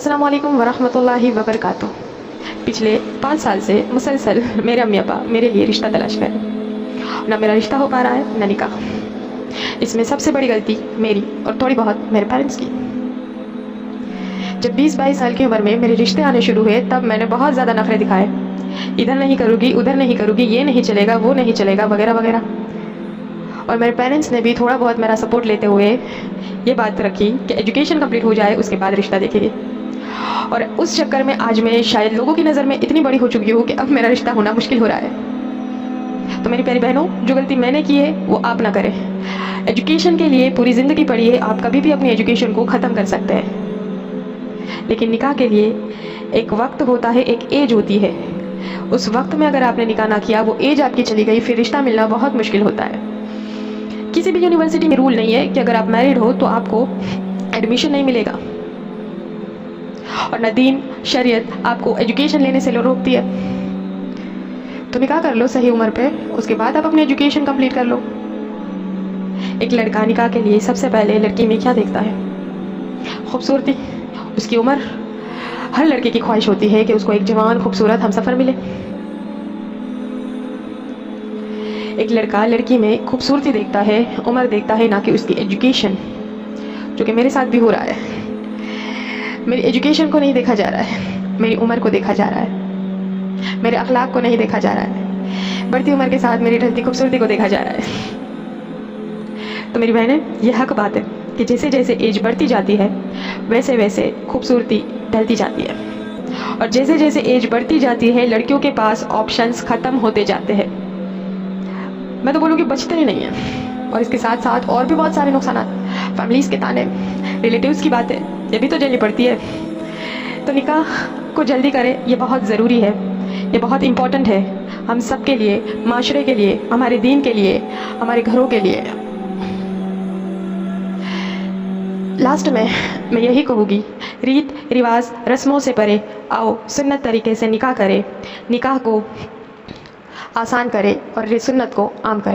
अस्सलाम वालेकुम वरहमतुल्लाहि वबरकातुह। पिछले 5 साल से मुसलसल मेरे अम्मी अब्बा मेरे लिए रिश्ता तलाश कर रहे हैं। ना मेरा रिश्ता हो पा रहा है, ना निकाह। इसमें सबसे बड़ी गलती मेरी और थोड़ी बहुत मेरे पेरेंट्स की। जब 20-22 साल की उम्र में मेरे रिश्ते आने शुरू हुए, तब मैंने बहुत ज़्यादा नखरे दिखाए। इधर नहीं करूँगी, उधर नहीं करूँगी, ये नहीं चलेगा, वो नहीं चलेगा, वगैरह वगैरह। और मेरे पेरेंट्स ने भी थोड़ा बहुत मेरा सपोर्ट लेते हुए ये बात रखी कि एजुकेशन कंप्लीट हो जाए, उसके बाद रिश्ता देखेंगे। और उस चक्कर में आज मैं शायद लोगों की नज़र में इतनी बड़ी हो चुकी हूँ कि अब मेरा रिश्ता होना मुश्किल हो रहा है। तो मेरी प्यारी बहनों, जो गलती मैंने की है वो आप ना करें। एजुकेशन के लिए पूरी ज़िंदगी पढ़िए, आप कभी भी अपनी एजुकेशन को ख़त्म कर सकते हैं। लेकिन निकाह के लिए एक वक्त होता है, एक एज होती है। उस वक्त में अगर आपने निकाह ना किया, वो एज आपकी चली गई, फिर रिश्ता मिलना बहुत मुश्किल होता है। किसी भी यूनिवर्सिटी में रूल नहीं है कि अगर आप मैरिड हो तो आपको एडमिशन नहीं मिलेगा, और न दीन शरीयत आपको एजुकेशन लेने से रोकती है। तो निकाह कर लो सही उम्र पे, उसके बाद आप अपनी एजुकेशन कंप्लीट कर लो। एक लड़का निकाह के लिए सबसे पहले लड़की में क्या देखता है? खूबसूरती, उसकी उम्र। हर लड़के की ख्वाहिश होती है कि उसको एक जवान खूबसूरत हमसफ़र मिले। एक लड़का लड़की में खूबसूरती देखता है, उम्र देखता है, ना कि उसकी एजुकेशन, जो कि मेरे साथ भी हो रहा है। मेरी एजुकेशन को नहीं देखा जा रहा है, मेरी उम्र को देखा जा रहा है, मेरे अखलाक को नहीं देखा जा रहा है। बढ़ती उम्र के साथ मेरी ढलती खूबसूरती को देखा जा रहा है। तो मेरी बहनें, यह हक बात है कि जैसे जैसे एज बढ़ती जाती है, वैसे वैसे खूबसूरती ढलती जाती है। और जैसे जैसे एज बढ़ती जाती है, लड़कियों के पास ऑप्शंस ख़त्म होते जाते हैं। मैं तो बोलूँगी बचते ही नहीं हैं। और इसके साथ साथ और भी बहुत सारे नुकसान, फैमिलीज़ के ताने, रिलेटिव्स की बातें, ये भी तो झेलनी पड़ती है। तो निकाह को जल्दी करें, ये बहुत ज़रूरी है, ये बहुत इम्पॉर्टेंट है, हम सब के लिए, माशरे के लिए, हमारे दीन के लिए, हमारे घरों के लिए। लास्ट में मैं यही कहूँगी, रीत रिवाज रस्मों से परे आओ सुन्नत तरीके से निकाह करें, निकाह को आसान करें और सुन्नत को आम करें।